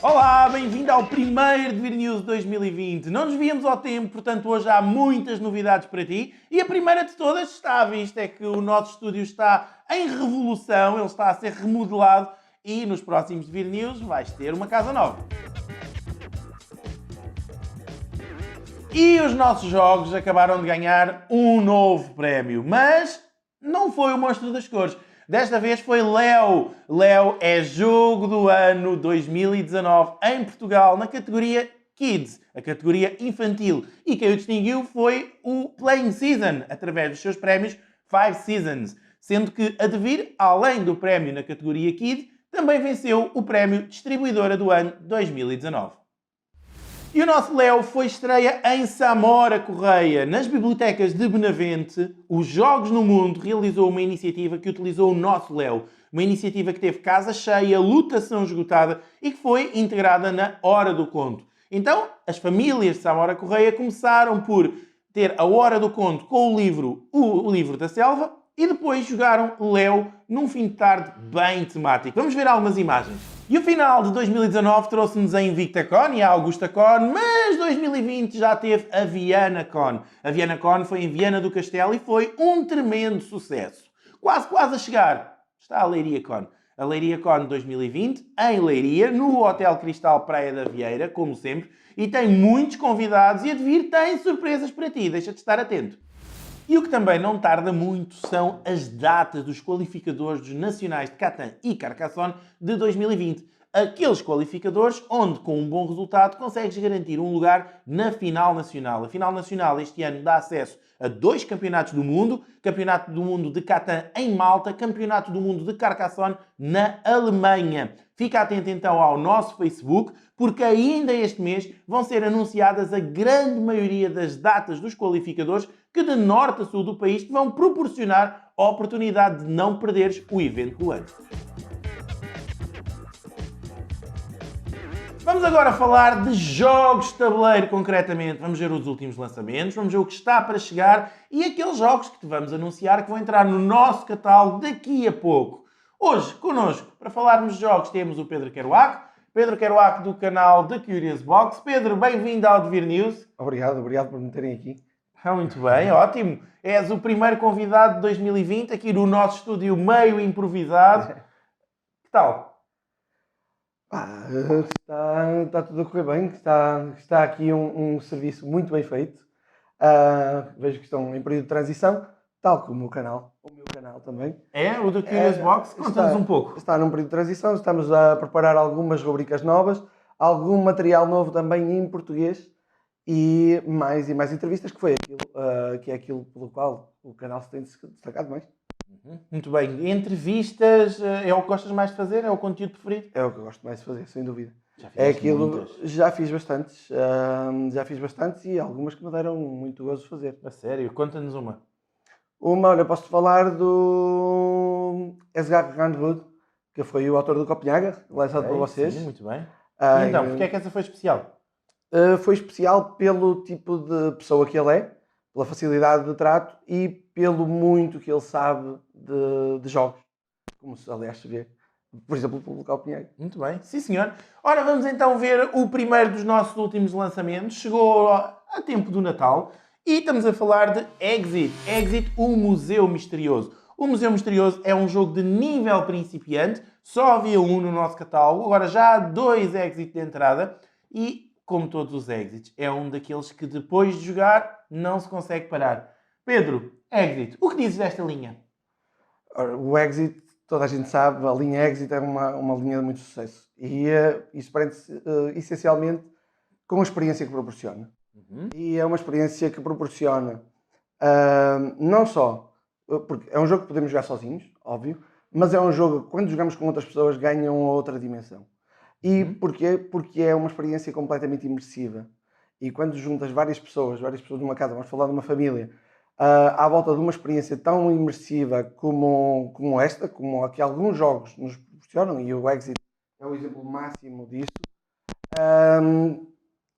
Olá, bem-vindo ao primeiro Devir News 2020. Não nos víamos ao tempo, portanto hoje há muitas novidades para ti. E a primeira de todas está à vista, é que o nosso estúdio está em revolução, ele está a ser remodelado e nos próximos Devir News vais ter uma casa nova. E os nossos jogos acabaram de ganhar um novo prémio, mas não foi o Monstro das Cores. Desta vez foi Léo. Léo é Jogo do Ano 2019 em Portugal, na categoria Kids, a categoria infantil. E quem o distinguiu foi o Playing Season, através dos seus prémios 5 Seasons. Sendo que a Devir, além do prémio na categoria Kid, também venceu o prémio Distribuidora do Ano 2019. E o nosso Léo foi estreia em Samora Correia. Nas bibliotecas de Benavente, os Jogos no Mundo realizou uma iniciativa que utilizou o nosso Léo. Uma iniciativa que teve casa cheia, lotação esgotada e que foi integrada na Hora do Conto. Então, as famílias de Samora Correia começaram por ter a Hora do Conto com o livro da Selva e depois jogaram Léo num fim de tarde bem temático. Vamos ver algumas imagens. E o final de 2019 trouxe-nos a InvictaCon e a AugustaCon, mas 2020 já teve a VianaCon. A VianaCon foi em Viana do Castelo e foi um tremendo sucesso. Quase a chegar está a LeiriaCon. A LeiriaCon 2020, em Leiria, no Hotel Cristal Praia da Vieira, como sempre, e tem muitos convidados e a Devir tem surpresas para ti, deixa-te estar atento. E o que também não tarda muito são as datas dos qualificadores dos nacionais de Catan e Carcassonne de 2020. Aqueles qualificadores onde, com um bom resultado, consegues garantir um lugar na final nacional. A final nacional este ano dá acesso a 2 campeonatos do mundo. Campeonato do mundo de Catan em Malta, Campeonato do mundo de Carcassonne na Alemanha. Fica atento então ao nosso Facebook, porque ainda este mês vão ser anunciadas a grande maioria das datas dos qualificadores que de norte a sul do país te vão proporcionar a oportunidade de não perderes o evento do ano. Vamos agora falar de jogos de tabuleiro, concretamente. Vamos ver os últimos lançamentos, vamos ver o que está para chegar e aqueles jogos que te vamos anunciar que vão entrar no nosso catálogo daqui a pouco. Hoje, connosco, para falarmos de jogos, temos o Pedro Kerouac. Pedro Kerouac do canal The Curious Box. Pedro, bem-vindo ao Devir News. Obrigado por me terem aqui. Muito bem, ótimo. És o primeiro convidado de 2020 aqui no nosso estúdio meio improvisado. Que tal? Está tudo a correr bem. Está aqui um serviço muito bem feito. Vejo que estão em período de transição, tal como o meu canal também. É, o The Curious Box? Conta-nos um pouco. Está num período de transição, estamos a preparar algumas rubricas novas, algum material novo também em português e mais entrevistas, que é aquilo pelo qual o canal se tem destacado mais. Muito bem. Entrevistas é o que gostas mais de fazer? É o conteúdo preferido? É o que eu gosto mais de fazer, sem dúvida. Muitas? Já fiz bastantes e algumas que me deram muito gozo de fazer. A sério? Conta-nos uma. Olha, posso-te falar do Edgar Grandwood, que foi o autor do Copenhaga, lançado por vocês. Sim, muito bem. Então, porque é que essa foi especial? Foi especial pelo tipo de pessoa que ele é, pela facilidade de trato e pelo muito que ele sabe de jogos. Como se, aliás, se vê, por exemplo, pelo Copenhaga. Muito bem, sim senhor. Ora, vamos então ver o primeiro dos nossos últimos lançamentos. Chegou a tempo do Natal e estamos a falar de Exit. Exit, o Museu Misterioso. O Museu Misterioso é um jogo de nível principiante. Só havia um no nosso catálogo. Agora já há 2 Exit de entrada e, como todos os Exits, é um daqueles que depois de jogar não se consegue parar. Pedro, Exit, o que dizes desta linha? Ora, o Exit, toda a gente sabe, a linha Exit é uma linha de muito sucesso. E isso prende-se essencialmente com a experiência que proporciona. E é uma experiência que proporciona não só, porque é um jogo que podemos jogar sozinhos, óbvio, mas é um jogo que quando jogamos com outras pessoas ganha uma outra dimensão. E porquê? Porque é uma experiência completamente imersiva. E quando juntas várias pessoas numa casa, vamos falar de uma família, à volta de uma experiência tão imersiva como esta, como a que alguns jogos nos proporcionam, e o Exit é o exemplo máximo disso,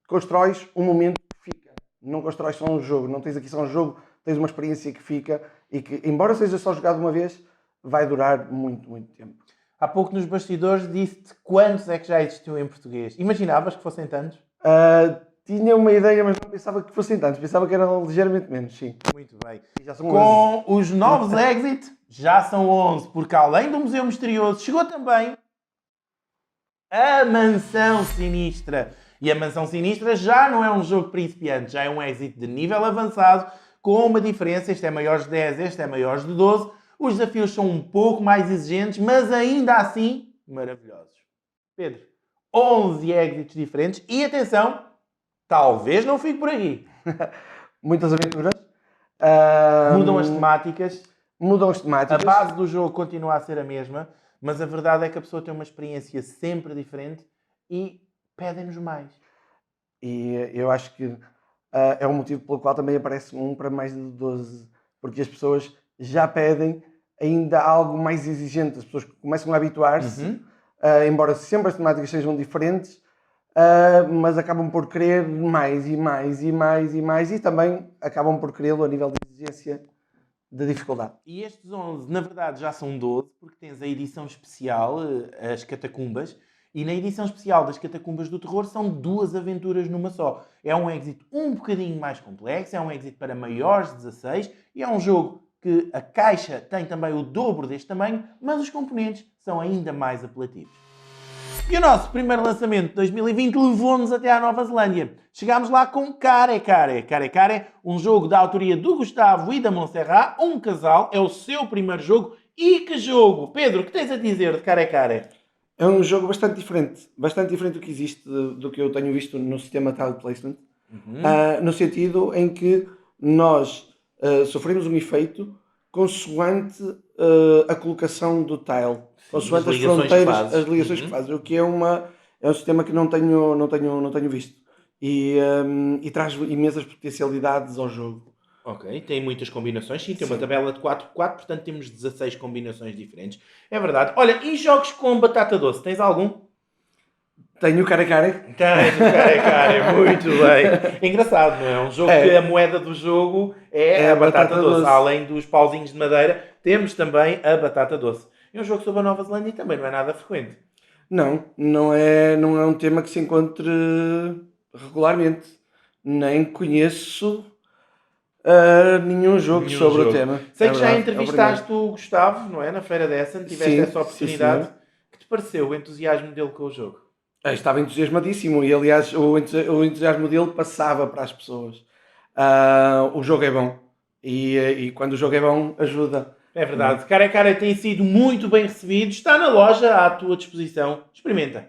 constróis um momento que fica. Não constróis só um jogo, não tens aqui só um jogo, tens uma experiência que fica e que, embora seja só jogado uma vez, vai durar muito, muito tempo. Há pouco nos bastidores disse-te quantos é que já existiu em português. Imaginavas que fossem tantos? Tinha uma ideia, mas não pensava que fossem tantos. Pensava que eram ligeiramente menos, sim. Muito bem. E já são 11. Com os novos Exit, já são 11, porque além do Museu Misterioso, chegou também a Mansão Sinistra. E a Mansão Sinistra já não é um jogo principiante, já é um Exit de nível avançado, com uma diferença. Este é maiores de 10, este é maiores de 12. Os desafios são um pouco mais exigentes, mas ainda assim maravilhosos. Pedro, 11 Exits diferentes e atenção, talvez não fique por aí. Muitas aventuras. Mudam as temáticas. Mudam as temáticas. A base do jogo continua a ser a mesma, mas a verdade é que a pessoa tem uma experiência sempre diferente e pedem-nos mais. E eu acho que é um motivo pelo qual também aparece um para mais de 12, porque as pessoas já pedem ainda algo mais exigente. As pessoas começam a habituar-se, embora sempre as temáticas sejam diferentes, mas acabam por querer mais e mais e mais e mais, e também acabam por querê-lo a nível de exigência de dificuldade. E estes 11, na verdade, já são 12, porque tens a edição especial, as Catacumbas, e na edição especial das Catacumbas do Terror são 2 aventuras numa só. É um Exit um bocadinho mais complexo, é um Exit para maiores de 16, e é um jogo que a caixa tem também o dobro deste tamanho, mas os componentes são ainda mais apelativos. E o nosso primeiro lançamento de 2020 levou-nos até à Nova Zelândia. Chegámos lá com Care Care. Care Care, um jogo da autoria do Gustavo e da Montserrat, um casal, é o seu primeiro jogo. E que jogo! Pedro, o que tens a dizer de Care Care? É um jogo bastante diferente do que existe, do que eu tenho visto no sistema Tile Placement, no sentido em que nós sofremos um efeito consoante a colocação do tile, consoante as fronteiras, as ligações que fazes, o que é um sistema que não tenho visto e traz imensas potencialidades ao jogo. Ok, tem muitas combinações, sim, tem uma tabela de 4x4, portanto temos 16 combinações diferentes. É verdade. Olha, e jogos com batata doce, tens algum? Tenho o Care Care. Tens o Care Care, muito bem. Engraçado, não é? Um jogo que a moeda do jogo é a batata doce. Além dos pauzinhos de madeira, temos também a batata doce. É um jogo sobre a Nova Zelândia e também não é nada frequente. Não é um tema que se encontre regularmente. Nem conheço nenhum jogo sobre o tema. Sei que já entrevistaste o Gustavo, não é? Na feira dessa, tiveste essa oportunidade. Que te pareceu o entusiasmo dele com o jogo? Estava entusiasmadíssimo e, aliás, o entusiasmo dele passava para as pessoas. O jogo é bom e quando o jogo é bom, ajuda. É verdade. Care Care tem sido muito bem recebido. Está na loja à tua disposição. Experimenta.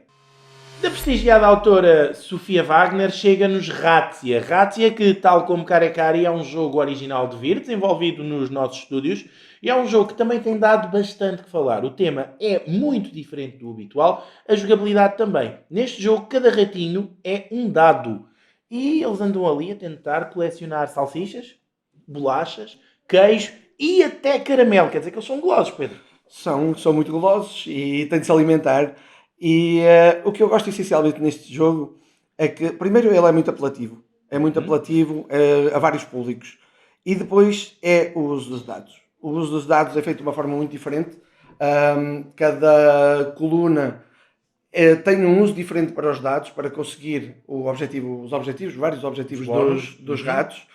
Da prestigiada autora Sofia Wagner chega-nos Razzia. Razzia que, tal como Care Care, é um jogo original de Vir, desenvolvido nos nossos estúdios. E é um jogo que também tem dado bastante que falar. O tema é muito diferente do habitual, a jogabilidade também. Neste jogo, cada ratinho é um dado. E eles andam ali a tentar colecionar salsichas, bolachas, queijo e até caramelo. Quer dizer que eles são golosos, Pedro. São muito golosos e têm de se alimentar. E o que eu gosto essencialmente neste jogo é que, primeiro, ele é muito apelativo. É muito apelativo a vários públicos. E depois é o uso dos dados. O uso dos dados é feito de uma forma muito diferente. Cada coluna tem um uso diferente para os dados, para conseguir vários objetivos dos ratos.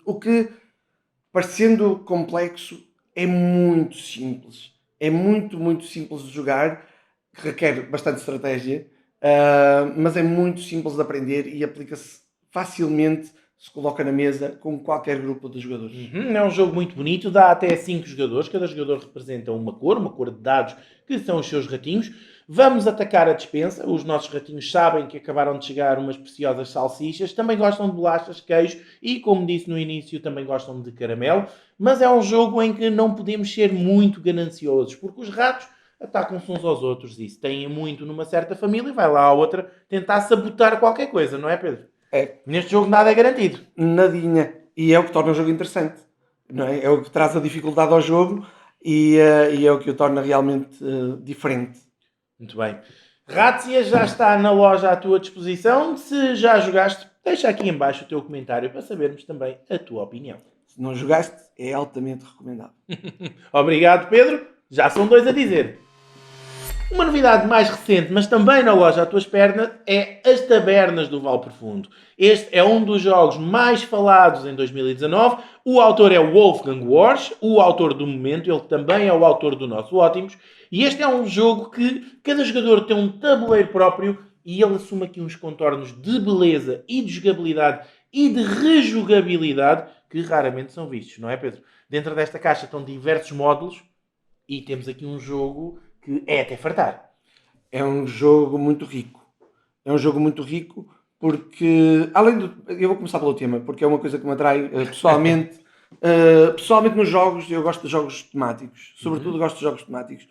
O que, parecendo complexo, é muito simples. É muito, muito simples de jogar, que requer bastante estratégia, mas é muito simples de aprender e aplica-se facilmente, se coloca na mesa com qualquer grupo de jogadores. É um jogo muito bonito, dá até 5 jogadores, cada jogador representa uma cor de dados, que são os seus ratinhos. Vamos atacar a despensa, os nossos ratinhos sabem que acabaram de chegar umas preciosas salsichas, também gostam de bolachas, queijo e, como disse no início, também gostam de caramelo, mas é um jogo em que não podemos ser muito gananciosos, porque os ratos atacam-se uns aos outros e se têm muito numa certa família, vai lá a outra tentar sabotar qualquer coisa, não é, Pedro? É. Neste jogo nada é garantido. Nadinha. E é o que torna o jogo interessante. Não é? É o que traz a dificuldade ao jogo e é o que o torna realmente diferente. Muito bem. Razzia já está na loja à tua disposição. Se já jogaste, deixa aqui em baixo o teu comentário para sabermos também a tua opinião. Se não jogaste, é altamente recomendável. Obrigado, Pedro. Já são 2 a dizer. Uma novidade mais recente, mas também na loja à tua pernas, é as Tabernas do Vale Profundo. Este é um dos jogos mais falados em 2019. O autor é o Wolfgang Warsch, o autor do momento. Ele também é o autor do nosso Ótimos. E este é um jogo que cada jogador tem um tabuleiro próprio e ele assume aqui uns contornos de beleza e de jogabilidade e de rejogabilidade que raramente são vistos, não é, Pedro? Dentro desta caixa estão diversos módulos e temos aqui um jogo que é até fartar. É um jogo muito rico. É um jogo muito rico porque, além do... Eu vou começar pelo tema, porque é uma coisa que me atrai pessoalmente. Pessoalmente nos jogos, eu gosto de jogos temáticos. Sobretudo gosto de jogos temáticos.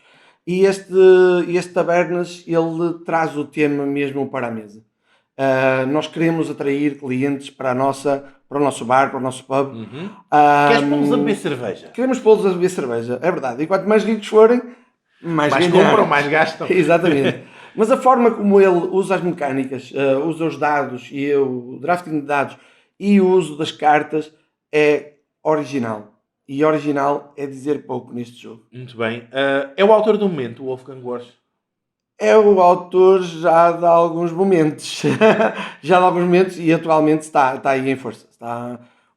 E este Tabernas, ele traz o tema mesmo para a mesa. Nós queremos atrair clientes para o nosso bar, para o nosso pub. Queres pô-los a beber cerveja? Queremos pô-los a beber cerveja, é verdade. E quanto mais ricos forem, mais compram, mais gastam. Exatamente. Mas a forma como ele usa as mecânicas, usa os dados e o drafting de dados e o uso das cartas é original. E original é dizer pouco neste jogo. Muito bem. É o autor do momento, o Wolfgang Warsch. É o autor já de alguns momentos. E atualmente está aí em força.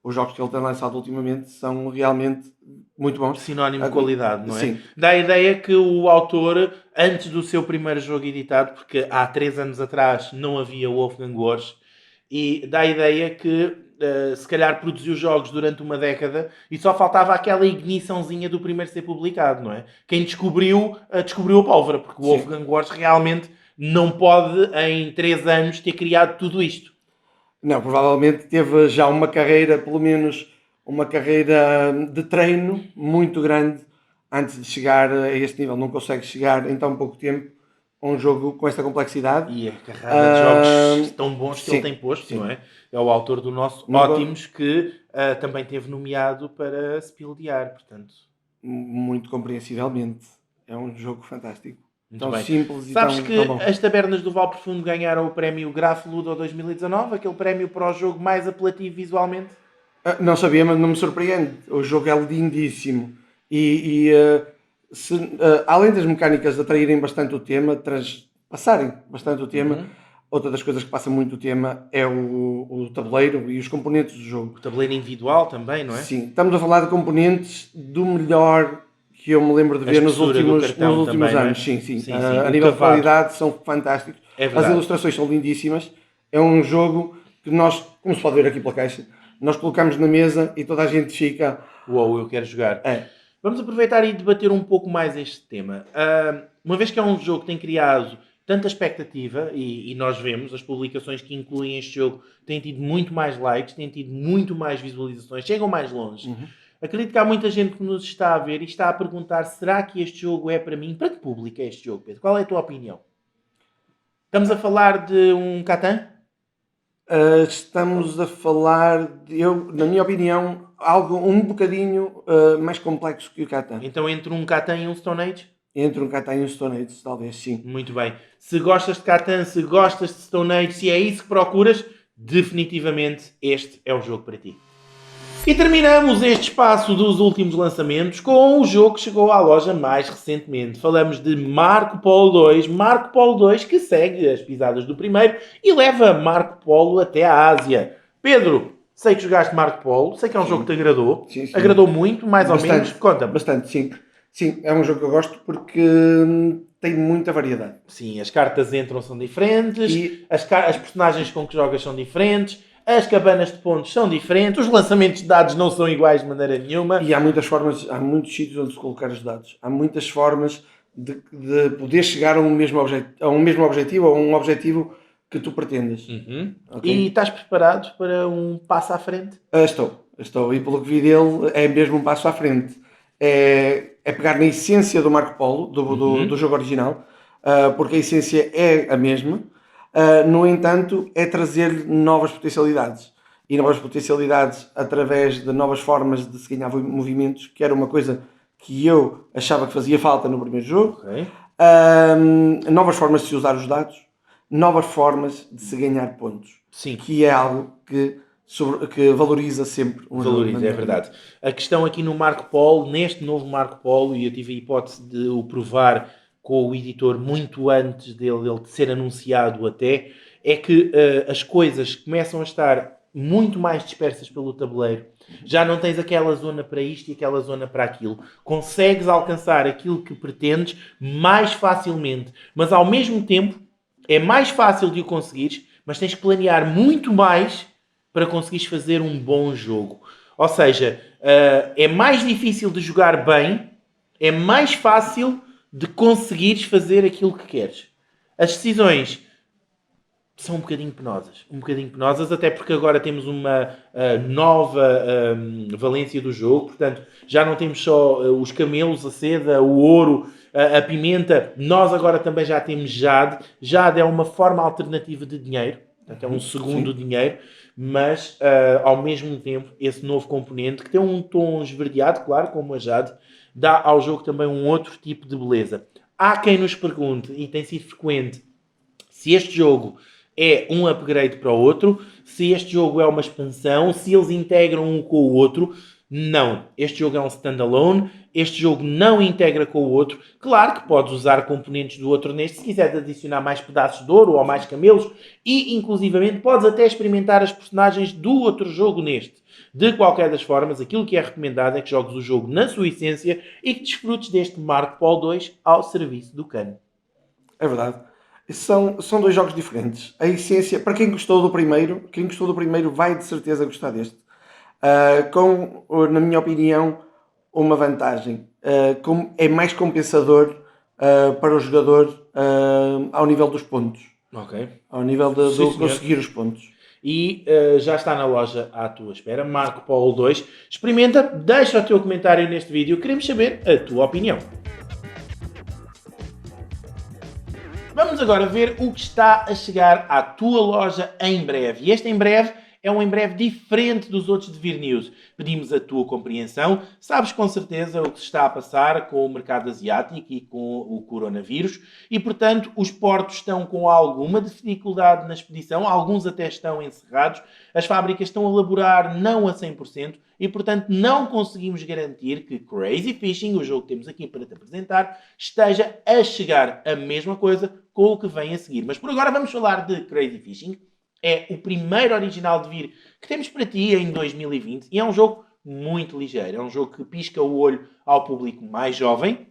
Os jogos que ele tem lançado ultimamente são realmente muito bons. Sinónimo de qualidade, não é? Sim. Dá a ideia que o autor, antes do seu primeiro jogo editado, porque há 3 anos atrás não havia Wolfgang Warsch, e dá a ideia que se calhar produziu jogos durante uma década e só faltava aquela igniçãozinha do primeiro ser publicado, não é? Quem descobriu a pólvora, porque o Wolfgang Warsch realmente não pode, em 3 anos, ter criado tudo isto. Não, provavelmente teve já uma carreira, pelo menos uma carreira de treino muito grande antes de chegar a este nível. Não consegue chegar em tão pouco tempo a um jogo com esta complexidade. E a carrada de jogos tão bons que ele tem posto, não é? É o autor do nosso Ótimos, que também teve nomeado para Spiel des Jahres, portanto. Muito compreensivelmente. É um jogo fantástico. Muito tão bem. Simples e Sabes tão, que tão bom. as Tabernas do Vale Profundo ganharam o prémio Graf Ludo 2019, aquele prémio para o jogo mais apelativo visualmente? Não sabia, mas não me surpreende. O jogo é lindíssimo. Além das mecânicas atraírem bastante o tema, passarem bastante o tema, outra das coisas que passa muito o tema é o tabuleiro e os componentes do jogo. O tabuleiro individual também, não é? Sim, estamos a falar de componentes do melhor que eu me lembro de ver nos últimos também, anos. É? Sim. A nível de qualidade são fantásticos. As ilustrações são lindíssimas. É um jogo que nós, como se pode ver aqui pela caixa, nós colocamos na mesa e toda a gente fica... Uou, eu quero jogar. Vamos aproveitar e debater um pouco mais este tema. Uma vez que é um jogo que tem criado tanta expectativa, e nós vemos, as publicações que incluem este jogo têm tido muito mais likes, têm tido muito mais visualizações, chegam mais longe. Acredito que há muita gente que nos está a ver e está a perguntar: será que este jogo é para mim? Para que público é este jogo, Pedro? Qual é a tua opinião? Estamos a falar de um Catan? Estamos a falar, na minha opinião, algo um bocadinho mais complexo que o Catan. Então entre um Catan e um Stone Age? Entre um Catan e um Stone Age, talvez, sim. Muito bem. Se gostas de Catan, se gostas de Stone Age, se é isso que procuras, definitivamente este é o jogo para ti. E terminamos este espaço dos últimos lançamentos com o jogo que chegou à loja mais recentemente. Falamos de Marco Polo 2. Marco Polo 2 que segue as pisadas do primeiro e leva Marco Polo até a Ásia. Pedro, sei que jogaste Marco Polo, sei que é um jogo que te agradou. Sim. Agradou muito, mais ou menos. Conta-me. Bastante, sim. Sim, é um jogo que eu gosto porque tem muita variedade. Sim, as cartas entram são diferentes, as personagens com que jogas são diferentes. As cabanas de pontos são diferentes, os lançamentos de dados não são iguais de maneira nenhuma. E há muitas formas, há muitos sítios onde se colocar os dados. Há muitas formas de poder chegar a um mesmo objetivo, ou a um objetivo que tu pretendes. Okay? E estás preparado para um passo à frente? Estou. E pelo que vi dele, é mesmo um passo à frente. É pegar na essência do Marco Polo, do jogo original, porque a essência é a mesma. No entanto, é trazer novas potencialidades. E novas potencialidades através de novas formas de se ganhar movimentos, que era uma coisa que eu achava que fazia falta no primeiro jogo. Okay. Novas formas de se usar os dados, novas formas de se ganhar pontos. Sim. Que é algo que que valoriza sempre um jogo. Valoriza, é verdade. A questão aqui no Marco Polo, neste novo Marco Polo, e eu tive a hipótese de o provar com o editor muito antes dele de ser anunciado até, é que as coisas começam a estar muito mais dispersas pelo tabuleiro. Já não tens aquela zona para isto e aquela zona para aquilo. Consegues alcançar aquilo que pretendes mais facilmente, mas ao mesmo tempo é mais fácil de o conseguires, mas tens que planear muito mais para conseguires fazer um bom jogo. Ou seja, é mais difícil de jogar bem, é mais fácil de conseguires fazer aquilo que queres. As decisões são um bocadinho penosas, até porque agora temos uma nova valência do jogo, portanto, já não temos só os camelos, a seda, o ouro, a pimenta, nós agora também já temos jade. Jade é uma forma alternativa de dinheiro, portanto, é um segundo dinheiro, mas ao mesmo tempo, esse novo componente, que tem um tom esverdeado, claro, como a jade, dá ao jogo também um outro tipo de beleza. Há quem nos pergunte, e tem sido frequente, se este jogo é um upgrade para o outro, se este jogo é uma expansão, se eles integram um com o outro. Não. Este jogo é um standalone. Este jogo não integra com o outro. Claro que podes usar componentes do outro neste, se quiseres adicionar mais pedaços de ouro ou mais camelos, e inclusivamente podes até experimentar as personagens do outro jogo neste. De qualquer das formas, aquilo que é recomendado é que jogues o jogo na sua essência e que desfrutes deste Marco Polo 2 ao serviço do cano. É verdade. São dois jogos diferentes. A essência, para quem gostou do primeiro vai de certeza gostar deste. Na minha opinião, uma vantagem. É mais compensador para o jogador ao nível dos pontos. Ok. Ao nível de conseguir os pontos. E já está na loja à tua espera. Marco Polo 2. Experimenta, deixa o teu comentário neste vídeo. Queremos saber a tua opinião. Vamos agora ver o que está a chegar à tua loja em breve. E este em breve é um em breve diferente dos outros Devir News. Pedimos a tua compreensão. Sabes com certeza o que se está a passar com o mercado asiático e com o coronavírus. E, portanto, os portos estão com alguma dificuldade na expedição. Alguns até estão encerrados. As fábricas estão a laborar não a 100%. E, portanto, não conseguimos garantir que Crazy Fishing, o jogo que temos aqui para te apresentar, esteja a chegar a mesma coisa com o que vem a seguir. Mas por agora vamos falar de Crazy Fishing. É o primeiro original Devir que temos para ti em 2020 e é um jogo muito ligeiro. É um jogo que pisca o olho ao público mais jovem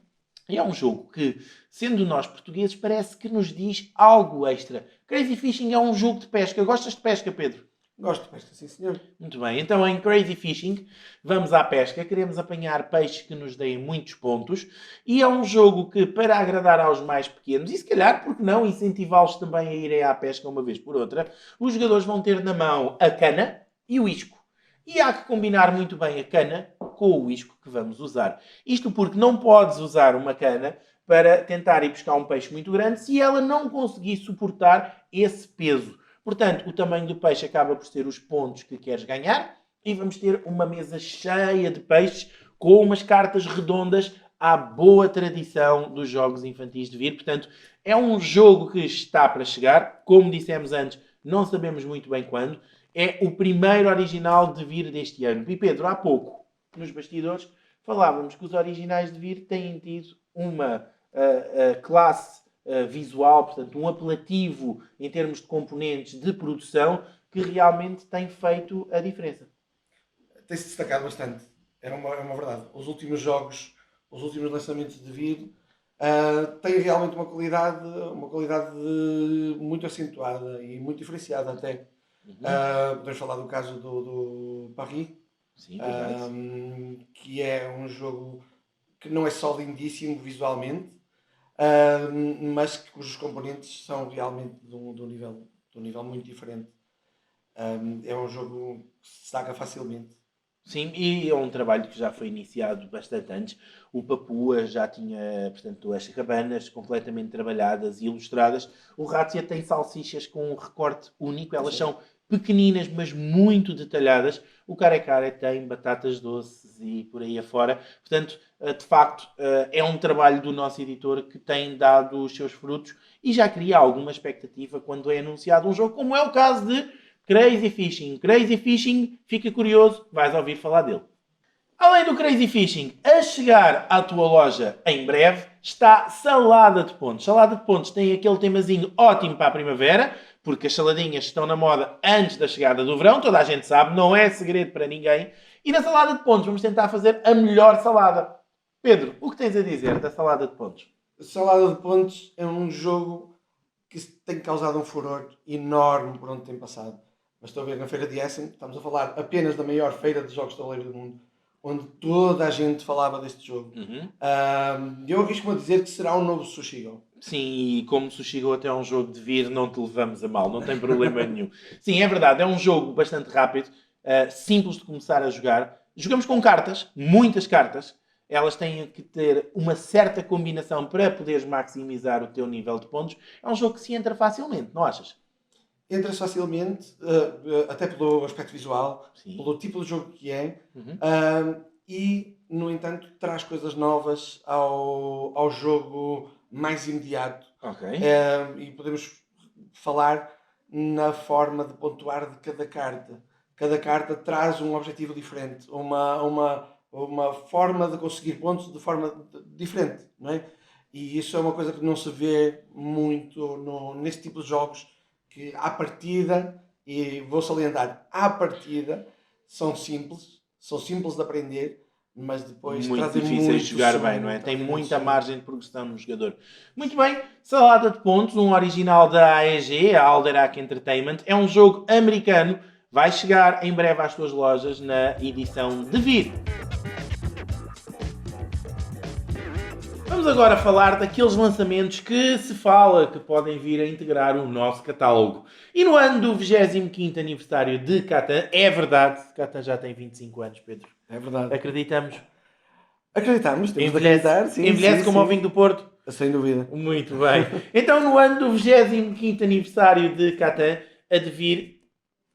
e é um jogo que, sendo nós portugueses, parece que nos diz algo extra. Crazy Fishing é um jogo de pesca. Gostas de pesca, Pedro? Gosto de pesca, sim senhor. Muito bem, então em Crazy Fishing vamos à pesca, queremos apanhar peixes que nos deem muitos pontos e é um jogo que, para agradar aos mais pequenos e se calhar, porque não, incentivá-los também a irem à pesca uma vez por outra, os jogadores vão ter na mão a cana e o isco. E há que combinar muito bem a cana com o isco que vamos usar. Isto porque não podes usar uma cana para tentar ir pescar um peixe muito grande se ela não conseguir suportar esse peso. Portanto, o tamanho do peixe acaba por ser os pontos que queres ganhar e vamos ter uma mesa cheia de peixes com umas cartas redondas à boa tradição dos jogos infantis de Devir. Portanto, é um jogo que está para chegar. Como dissemos antes, não sabemos muito bem quando. É o primeiro original de Devir deste ano. E Pedro, há pouco, nos bastidores, falávamos que os originais de Devir têm tido uma classe visual, portanto, um apelativo em termos de componentes de produção que realmente tem feito a diferença. Tem-se destacado bastante, é uma verdade. Os últimos jogos, os últimos lançamentos de Devir têm realmente uma qualidade muito acentuada e muito diferenciada até. Podemos falar do caso do Paris. Sim, que é um jogo que não é só lindíssimo visualmente, mas cujos componentes são realmente de um nível muito diferente. É um jogo que se destaca facilmente. Sim, e é um trabalho que já foi iniciado bastante antes. O Papua já tinha, portanto, as cabanas completamente trabalhadas e ilustradas. O Razzia tem salsichas com um recorte único. Elas são pequeninas, mas muito detalhadas. O Care tem batatas doces e por aí afora. Portanto, de facto, é um trabalho do nosso editor que tem dado os seus frutos e já cria alguma expectativa quando é anunciado um jogo, como é o caso de Crazy Fishing. Crazy Fishing, fica curioso, vais ouvir falar dele. Além do Crazy Fishing, a chegar à tua loja em breve está Salada de Pontos. Salada de Pontos tem aquele temazinho ótimo para a primavera, porque as saladinhas estão na moda antes da chegada do verão, toda a gente sabe, não é segredo para ninguém. E na Salada de Pontos vamos tentar fazer a melhor salada. Pedro, o que tens a dizer da Salada de Pontos? Salada de Pontos é um jogo que tem causado um furor enorme por onde tem passado. Mas estou a ver na feira de Essen, estamos a falar apenas da maior feira de jogos de tabuleiro do mundo, onde toda a gente falava deste jogo. Eu arrisco-me a dizer que será um novo Sushi Go. Sim, e como Sushi Go até é um jogo de vir, não te levamos a mal, não tem problema nenhum. Sim, é verdade, é um jogo bastante rápido, simples de começar a jogar. Jogamos com cartas, muitas cartas. Elas têm que ter uma certa combinação para poderes maximizar o teu nível de pontos. É um jogo que se entra facilmente, não achas? Entra-se facilmente, até pelo aspecto visual, Sim. pelo tipo de jogo que é, e, no entanto, traz coisas novas ao jogo mais imediato. Ok. E podemos falar na forma de pontuar de cada carta. Cada carta traz um objetivo diferente, uma forma de conseguir pontos de forma diferente, não é? E isso é uma coisa que não se vê muito neste tipo de jogos, que à partida, e vou salientar, à partida são simples de aprender, mas depois muito trazem difíceis muito de jogar som, bem, não é? Tem trazem muita som. margem de progressão no jogador. Muito bem, Salada de Pontos, um original da AEG, a Alderac Entertainment. É um jogo americano, vai chegar em breve às tuas lojas na edição de vir. Vamos agora falar daqueles lançamentos que se fala que podem vir a integrar o nosso catálogo. E no ano do 25º aniversário de Catan, é verdade, Catan já tem 25 anos, Pedro. É verdade. Acreditamos? Acreditamos, temos de acreditar. Sim, envelhece sim, como sim. ao vinho do Porto? Sem dúvida. Muito bem. Então, no ano do 25º aniversário de Catan, há de vir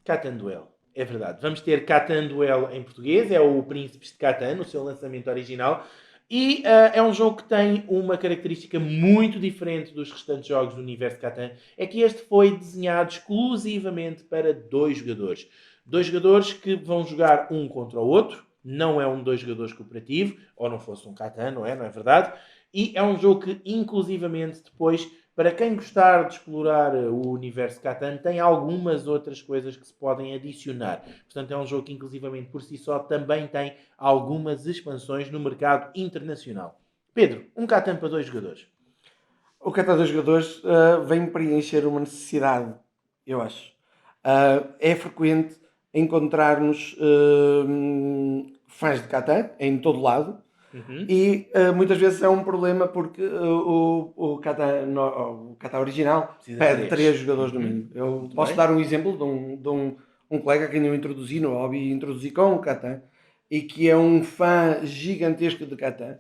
Catan Duel. É verdade. Vamos ter Catan Duel em português, é o Príncipes de Catan, no seu lançamento original. E é um jogo que tem uma característica muito diferente dos restantes jogos do universo Catan. É que este foi desenhado exclusivamente para 2 jogadores. 2 jogadores que vão jogar um contra o outro. Não é um 2 jogadores cooperativo. Ou não fosse um Catan, não é? Não é verdade? E é um jogo que, inclusivamente, depois, para quem gostar de explorar o universo Catan, tem algumas outras coisas que se podem adicionar. Portanto, é um jogo que, inclusivamente, por si só, também tem algumas expansões no mercado internacional. Pedro, um Catan para 2 jogadores. O Catan para 2 jogadores vem preencher uma necessidade, eu acho. É frequente encontrarmos fãs de Catan em todo lado. E muitas vezes é um problema porque o Catan original pede 3 jogadores no mínimo. Eu posso dar um exemplo de um colega a quem eu introduzi no hobby, introduzi com o Catan, e que é um fã gigantesco de Catan.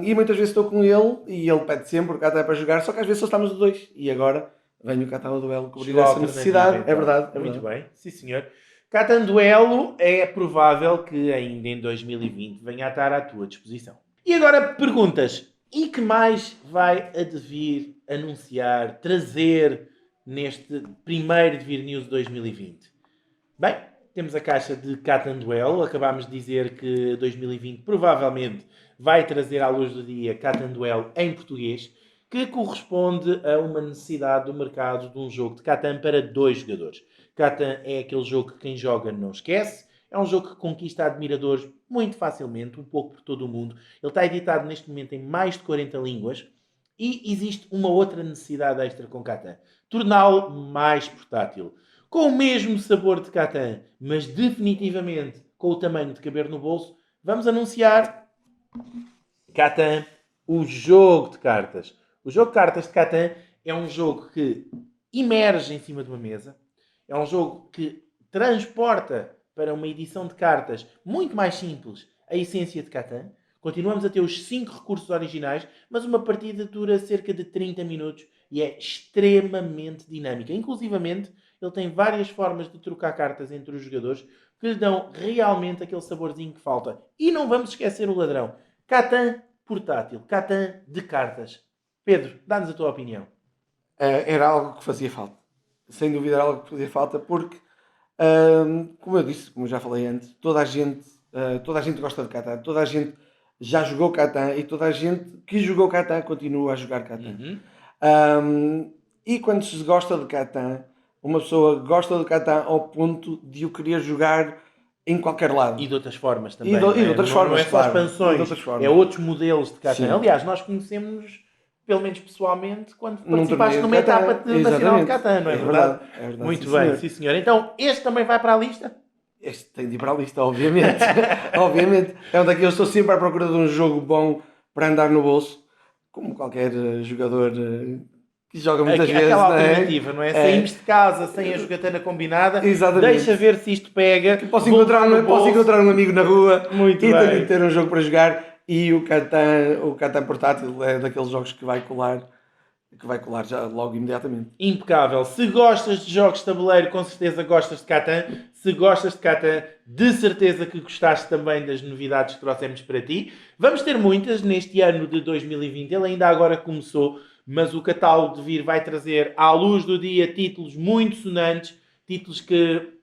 E muitas vezes estou com ele e ele pede sempre o Catan para jogar, só que às vezes só estamos os dois. E agora vem o Catan Duelo cobrir essa necessidade. Então. É verdade. Muito bem, sim senhor. Catan Duelo é provável que ainda em 2020 venha a estar à tua disposição. E agora perguntas, e que mais vai a devir anunciar, trazer neste primeiro Devir News 2020? Bem, temos a caixa de Catan Duelo, acabámos de dizer que 2020 provavelmente vai trazer à luz do dia Catan Duelo em português, que corresponde a uma necessidade do mercado de um jogo de Catan para 2 jogadores. Catan é aquele jogo que quem joga não esquece. É um jogo que conquista admiradores muito facilmente, um pouco por todo o mundo. Ele está editado neste momento em mais de 40 línguas. E existe uma outra necessidade extra com Catan. Torná-lo mais portátil. Com o mesmo sabor de Catan, mas definitivamente com o tamanho de caber no bolso, vamos anunciar Catan, o jogo de cartas. O jogo de cartas de Catan é um jogo que emerge em cima de uma mesa. É um jogo que transporta para uma edição de cartas muito mais simples a essência de Catan. Continuamos a ter os 5 recursos originais, mas uma partida dura cerca de 30 minutos e é extremamente dinâmica. Inclusivamente, ele tem várias formas de trocar cartas entre os jogadores que lhe dão realmente aquele saborzinho que falta. E não vamos esquecer o ladrão. Catan portátil, Catan de cartas. Pedro, dá-nos a tua opinião. Era algo que fazia falta. sem dúvida era algo que fazia falta, porque, como eu disse, como eu já falei antes, toda a gente gosta de Catan, toda a gente já jogou Catan e toda a gente que jogou Catan continua a jogar Catan. E quando se gosta de Catan, uma pessoa gosta de Catan ao ponto de o querer jogar em qualquer lado. E de outras formas também. E de outras formas, não é só claro. expansões, E de outras formas. é outros modelos de Catan. Sim. Aliás, nós conhecemos, pelo menos pessoalmente, quando Num participaste torneio de numa Catan. etapa nacional de Exatamente. Catan, não é, É verdade? verdade, é verdade, Muito sim, bem, senhor. sim senhor. Então, este também vai para a lista? Este tem de ir para a lista, obviamente. Obviamente. É um daqueles, estou sempre à procura de um jogo bom para andar no bolso, como qualquer jogador que joga muitas vezes. Aquela não é? alternativa, não é? Saímos de casa sem a jogatana combinada, Exatamente. deixa ver se isto pega. Posso encontrar um amigo na rua Muito e bem. tenho de ter um jogo para jogar. E o Catan portátil é daqueles jogos que vai colar já logo imediatamente. Impecável. Se gostas de jogos de tabuleiro, com certeza gostas de Catan. Se gostas de Catan, de certeza que gostaste também das novidades que trouxemos para ti. Vamos ter muitas neste ano de 2020. Ele ainda agora começou, mas o catálogo de vir vai trazer à luz do dia títulos muito sonantes. Títulos que...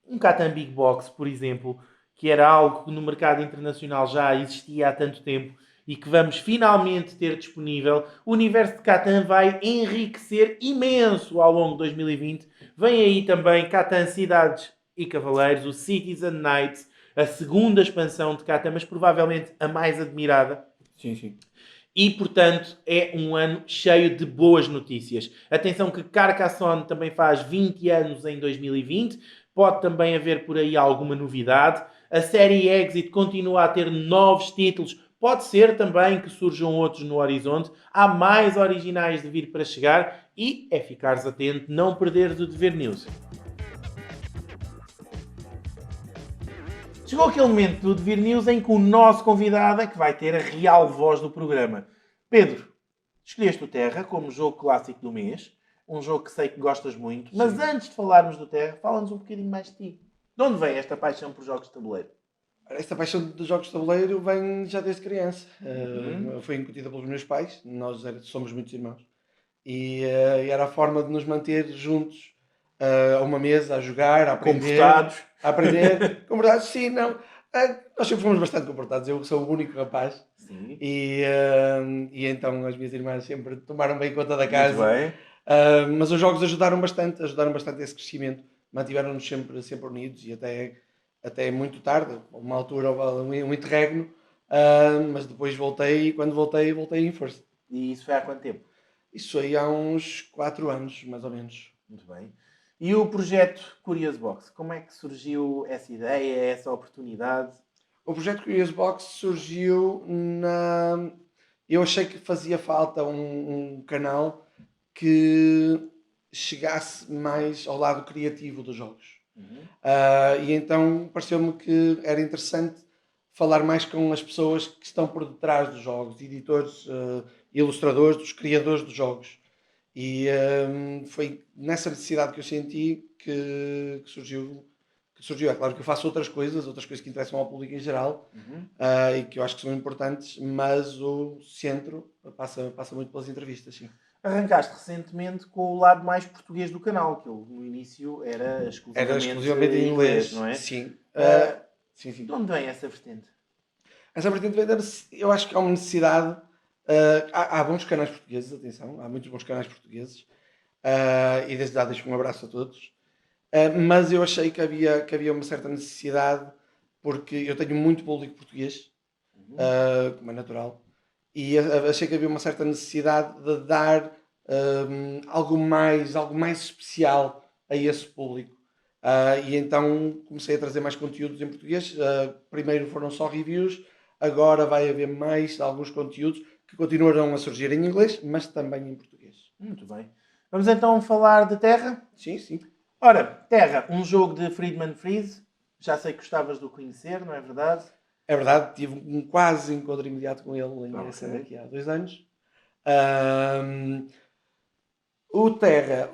Um Catan Big Box, por exemplo, que era algo que no mercado internacional já existia há tanto tempo e que vamos finalmente ter disponível. O universo de Catan vai enriquecer imenso ao longo de 2020. Vem aí também Catan Cidades e Cavaleiros, o Cities and Knights, a segunda expansão de Catan, mas provavelmente a mais admirada. Sim, sim. E, portanto, é um ano cheio de boas notícias. Atenção que Carcassonne também faz 20 anos em 2020. Pode também haver por aí alguma novidade. A série Exit continua a ter novos títulos. Pode ser também que surjam outros no horizonte. Há mais originais de vir para chegar. E é ficares atento, não perderes o Dever News. Chegou aquele momento do Dever News em que o nosso convidado é que vai ter a real voz do programa. Pedro, escolheste o Terra como jogo clássico do mês. Um jogo que sei que gostas muito. Mas Sim. antes de falarmos do Terra, fala-nos um bocadinho mais de ti. De onde vem esta paixão por jogos de tabuleiro? Esta paixão dos jogos de tabuleiro vem já desde criança. Foi incutida pelos meus pais. Nós somos muitos irmãos. E era a forma de nos manter juntos a uma mesa, a jogar, a aprender. Comportados. A aprender. Comportados, sim, não. Nós sempre fomos bastante comportados. Eu sou o único rapaz. Sim. E então as minhas irmãs sempre tomaram bem conta da casa. Muito bem. Mas os jogos ajudaram bastante esse crescimento. Mantiveram-nos sempre unidos e até muito tarde. Uma altura houve um interregno, mas depois voltei e quando voltei em força. E isso foi há quanto tempo? Isso aí há uns 4 anos, mais ou menos. Muito bem. E o projeto Curious Box? Como é que surgiu essa ideia, essa oportunidade? O projeto Curious Box surgiu Eu achei que fazia falta um canal que chegasse mais ao lado criativo dos jogos. E então pareceu-me que era interessante falar mais com as pessoas que estão por detrás dos jogos, editores, ilustradores, dos criadores dos jogos. E foi nessa necessidade que eu senti que surgiu. É claro que eu faço outras coisas que interessam ao público em geral e que eu acho que são importantes, mas o centro passa muito pelas entrevistas, sim. Arrancaste recentemente com o lado mais português do canal, que ele, no início era exclusivamente em inglês, não é? Sim. Sim. De onde vem essa vertente? Essa vertente vem eu acho que há uma necessidade. Há bons canais portugueses, atenção, há muitos bons canais portugueses e desde já deixo um abraço a todos. Mas eu achei que havia uma certa necessidade, porque eu tenho muito público português, como é natural, e achei que havia uma certa necessidade de dar algo mais especial a esse público. E então comecei a trazer mais conteúdos em português. Primeiro foram só reviews, agora vai haver mais alguns conteúdos que continuarão a surgir em inglês, mas também em português. Muito bem. Vamos então falar de Terra? Sim. Ora, Terra, um jogo de Friedman Freeze. Já sei que gostavas de o conhecer, não é verdade? É verdade, tive um quase encontro imediato com ele aqui há 2 anos. O Terra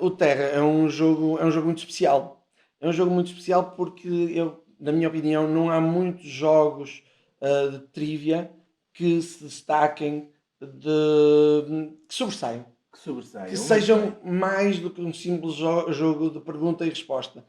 é um jogo muito especial. É um jogo muito especial porque, na minha opinião, não há muitos jogos de trivia que se destaquem, que sobressaiam, Que sobressaia. que sejam mais do que um simples jogo de pergunta e resposta.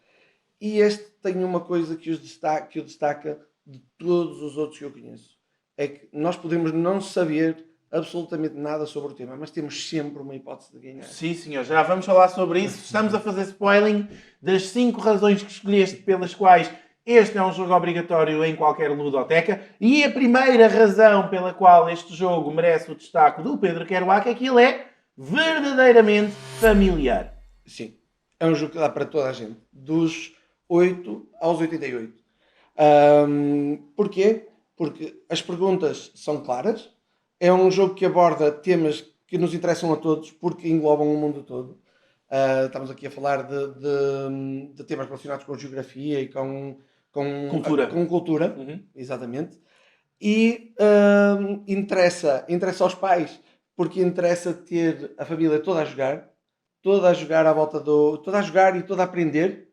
E este tem uma coisa que o destaca de todos os outros que eu conheço. É que nós podemos não saber absolutamente nada sobre o tema, mas temos sempre uma hipótese de ganhar. Sim, senhor, já vamos falar sobre isso. Estamos a fazer spoiling das 5 razões que escolheste pelas quais este é um jogo obrigatório em qualquer ludoteca. E a primeira razão pela qual este jogo merece o destaque do Pedro Kerouac é que ele é verdadeiramente familiar. Sim, é um jogo que dá para toda a gente, dos 8 aos 88. Porquê? Porque as perguntas são claras, é um jogo que aborda temas que nos interessam a todos, porque englobam o mundo todo. Estamos aqui a falar de temas relacionados com geografia e com cultura. Uhum. Exatamente. E interessa aos pais, porque interessa ter a família toda a jogar à volta toda a jogar e toda a aprender,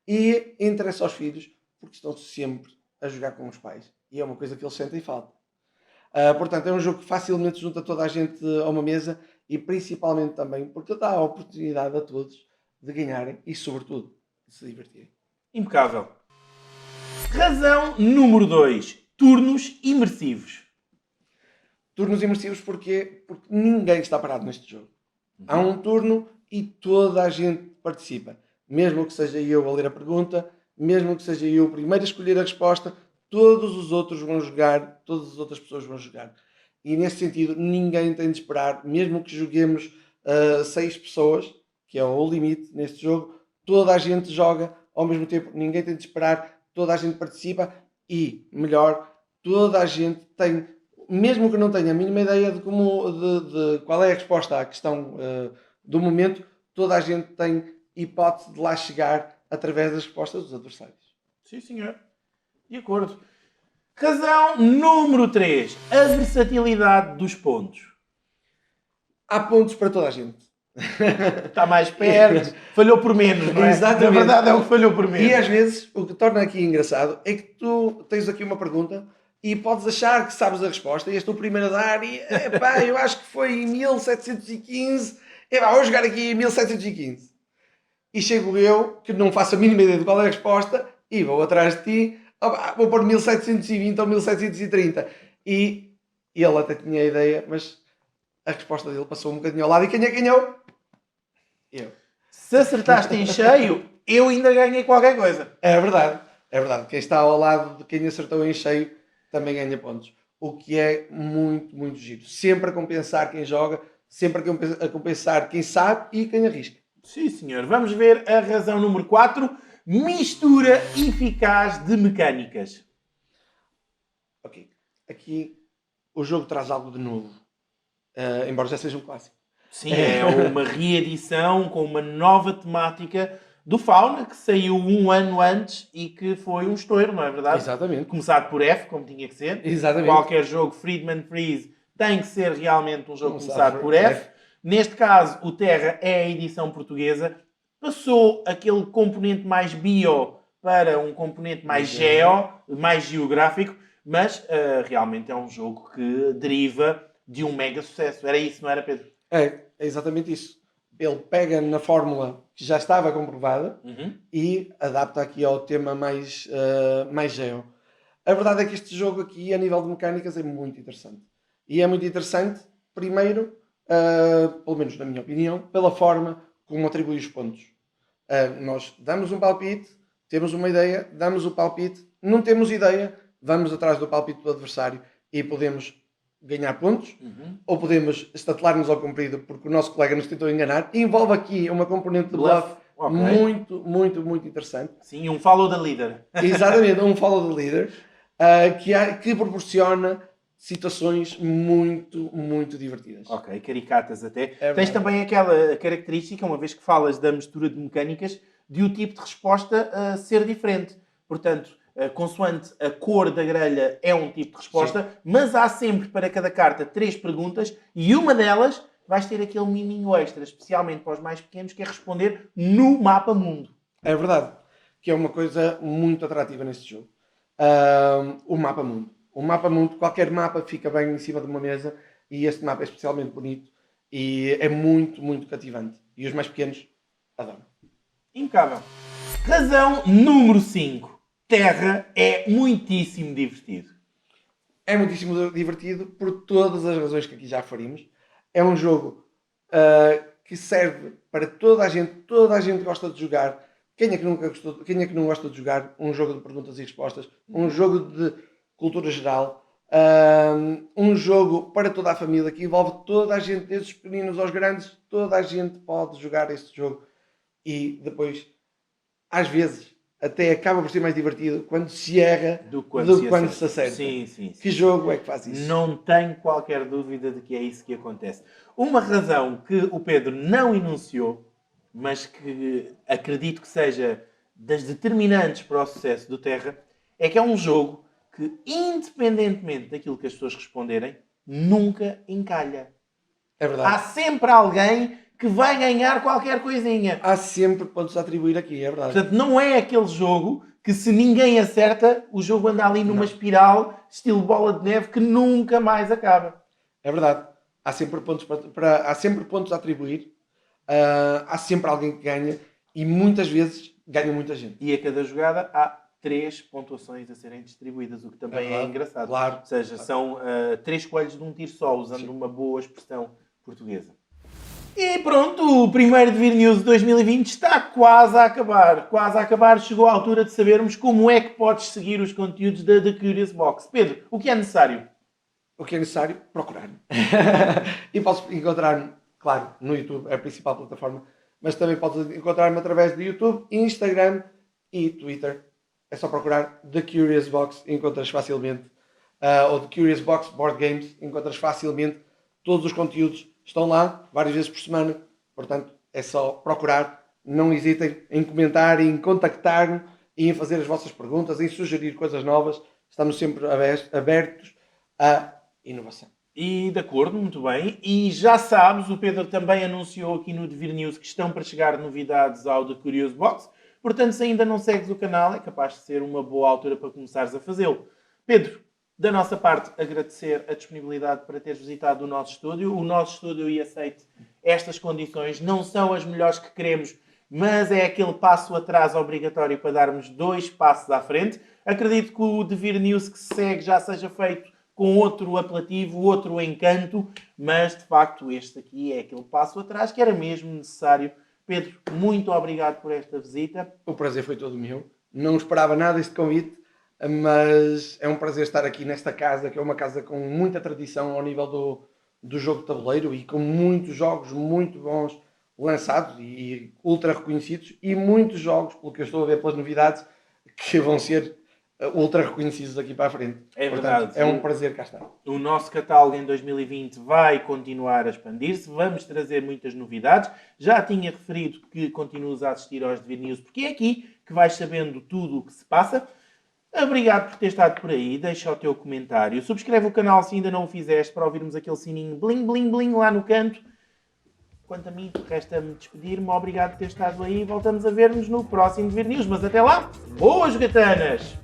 e interessa aos filhos, porque estão sempre a jogar com os pais. E é uma coisa que eles sentem falta. Portanto, é um jogo que facilmente junta toda a gente a uma mesa, e principalmente também porque dá a oportunidade a todos de ganharem e, sobretudo, de se divertirem. Impecável. Razão número 2. Turnos imersivos. Turnos imersivos porquê? Porque ninguém está parado neste jogo. Há um turno e toda a gente participa. Mesmo que seja eu a ler a pergunta, mesmo que seja eu o primeiro a escolher a resposta, todos os outros vão jogar, todas as outras pessoas vão jogar. E nesse sentido, ninguém tem de esperar, mesmo que joguemos 6 pessoas, que é o limite neste jogo, toda a gente joga ao mesmo tempo, ninguém tem de esperar, toda a gente participa e, melhor, toda a gente tem, mesmo que não tenha a mínima ideia de qual é a resposta à questão do momento, toda a gente tem hipótese de lá chegar através das respostas dos adversários. Sim, senhor. De acordo. Razão número 3. A versatilidade dos pontos. Há pontos para toda a gente. Está mais perto. Falhou por menos, não é? Exatamente. Na verdade é o que falhou por menos. E às vezes, o que torna aqui engraçado é que tu tens aqui uma pergunta e podes achar que sabes a resposta e és tu o primeiro a dar e, epá, eu acho que foi em 1715, epá, vou jogar aqui em 1715. E chego eu, que não faço a mínima ideia de qual é a resposta, e vou atrás de ti, opa, vou pôr 1720 ou 1730. E ele até tinha a ideia, mas a resposta dele passou um bocadinho ao lado. E quem é que ganhou? Eu. Se acertaste em cheio, eu ainda ganhei qualquer coisa. É verdade, é verdade. Quem está ao lado de quem acertou em cheio também ganha pontos. O que é muito, muito giro. Sempre a compensar quem joga, sempre a compensar quem sabe e quem arrisca. Sim, senhor. Vamos ver a razão número 4. Mistura eficaz de mecânicas. Ok. Aqui o jogo traz algo de novo. Embora já seja um clássico. Sim, é uma reedição com uma nova temática do Fauna, que saiu um ano antes e que foi um estouro, não é verdade? Exatamente. Começado por F, como tinha que ser. Exatamente. Qualquer jogo Friedman Freeze tem que ser realmente um jogo começado por F. Neste caso, o Terra é a edição portuguesa. Passou aquele componente mais bio para um componente mais geo, mais geográfico, mas realmente é um jogo que deriva de um mega sucesso. Era isso, não era, Pedro? É exatamente isso. Ele pega na fórmula que já estava comprovada e adapta aqui ao tema mais geo. A verdade é que este jogo aqui, a nível de mecânicas, é muito interessante. E é muito interessante, primeiro, pelo menos na minha opinião, pela forma como atribui os pontos. Nós damos um palpite, temos uma ideia, damos o palpite, não temos ideia, vamos atrás do palpite do adversário e podemos ganhar pontos, ou podemos estatelar-nos ao comprido porque o nosso colega nos tentou enganar. Envolve aqui uma componente de bluff muito, muito, muito interessante. Sim, um follow the leader. Exatamente, um follow the leader, que proporciona situações muito, muito divertidas. Ok, caricatas até. Tens também aquela característica, uma vez que falas da mistura de mecânicas, de o tipo de resposta ser diferente. Portanto, consoante a cor da grelha é um tipo de resposta, sim, mas há sempre para cada carta 3 perguntas e uma delas vais ter aquele miminho extra, especialmente para os mais pequenos, que é responder no mapa mundo. É verdade, que é uma coisa muito atrativa neste jogo. O mapa mundo. O mapa mundo, qualquer mapa fica bem em cima de uma mesa e este mapa é especialmente bonito E é muito, muito cativante. E os mais pequenos adoram. Impecável. Razão número 5. Terra é muitíssimo divertido. É muitíssimo divertido por todas as razões que aqui já referimos. É um jogo que serve para toda a gente gosta de jogar. Quem é que não gosta de jogar um jogo de perguntas e respostas, um jogo de cultura geral, um jogo para toda a família que envolve toda a gente, desde os pequeninos aos grandes, toda a gente pode jogar este jogo e depois, às vezes, até acaba por ser mais divertido quando se erra do que quando se acerta. Sim. Que jogo é que faz isso? Não tenho qualquer dúvida de que é isso que acontece. Uma razão que o Pedro não enunciou, mas que acredito que seja das determinantes para o sucesso do Terra, é que é um jogo que, independentemente daquilo que as pessoas responderem, nunca encalha. É verdade. Há sempre alguém que vai ganhar qualquer coisinha. Há sempre pontos a atribuir aqui, é verdade. Portanto, não é aquele jogo que, se ninguém acerta, o jogo anda ali numa espiral, estilo bola de neve, que nunca mais acaba. É verdade. Há sempre pontos, há sempre pontos a atribuir. Há sempre alguém que ganha. E muitas vezes ganha muita gente. E a cada jogada há 3 pontuações a serem distribuídas, o que também é engraçado. Claro. Ou seja, são 3 coelhos de um tiro só, usando uma boa expressão portuguesa. E pronto, o primeiro Devir News de 2020 está quase a acabar. Quase a acabar, chegou a altura de sabermos como é que podes seguir os conteúdos da The Curious Box. Pedro, o que é necessário? O que é necessário? Procurar. E podes encontrar-me, claro, no YouTube, é a principal plataforma, mas também podes encontrar-me através de YouTube, Instagram e Twitter. É só procurar The Curious Box e encontras facilmente. Ou The Curious Box Board Games, encontras facilmente. Todos os conteúdos estão lá, várias vezes por semana. Portanto, é só procurar. Não hesitem em comentar, em contactar-me e em fazer as vossas perguntas, em sugerir coisas novas. Estamos sempre abertos à inovação. E de acordo, muito bem. E já sabes, o Pedro também anunciou aqui no Devir News que estão para chegar novidades ao The Curious Box. Portanto, se ainda não segues o canal, é capaz de ser uma boa altura para começares a fazê-lo. Pedro, da nossa parte, agradecer a disponibilidade para teres visitado o nosso estúdio. O nosso estúdio, e aceite estas condições, não são as melhores que queremos, mas é aquele passo atrás obrigatório para darmos 2 passos à frente. Acredito que o Devir News que se segue já seja feito com outro apelativo, outro encanto, mas de facto este aqui é aquele passo atrás que era mesmo necessário. Pedro, muito obrigado por esta visita. O prazer foi todo meu. Não esperava nada deste convite, mas é um prazer estar aqui nesta casa, que é uma casa com muita tradição ao nível do jogo de tabuleiro e com muitos jogos muito bons lançados e ultra reconhecidos e muitos jogos, pelo que eu estou a ver pelas novidades, que vão ser ultra reconhecidos aqui para a frente. É Portanto, verdade. é um prazer cá estar. O nosso catálogo em 2020 vai continuar a expandir-se. Vamos trazer muitas novidades. Já tinha referido que continuas a assistir aos Devir News, porque é aqui que vais sabendo tudo o que se passa. Obrigado por ter estado por aí. Deixa o teu comentário. Subscreve o canal se ainda não o fizeste, para ouvirmos aquele sininho bling, bling, bling lá no canto. Quanto a mim, resta-me despedir-me. Obrigado por ter estado aí. Voltamos a ver-nos no próximo Devir News. Mas até lá, boas gatanas!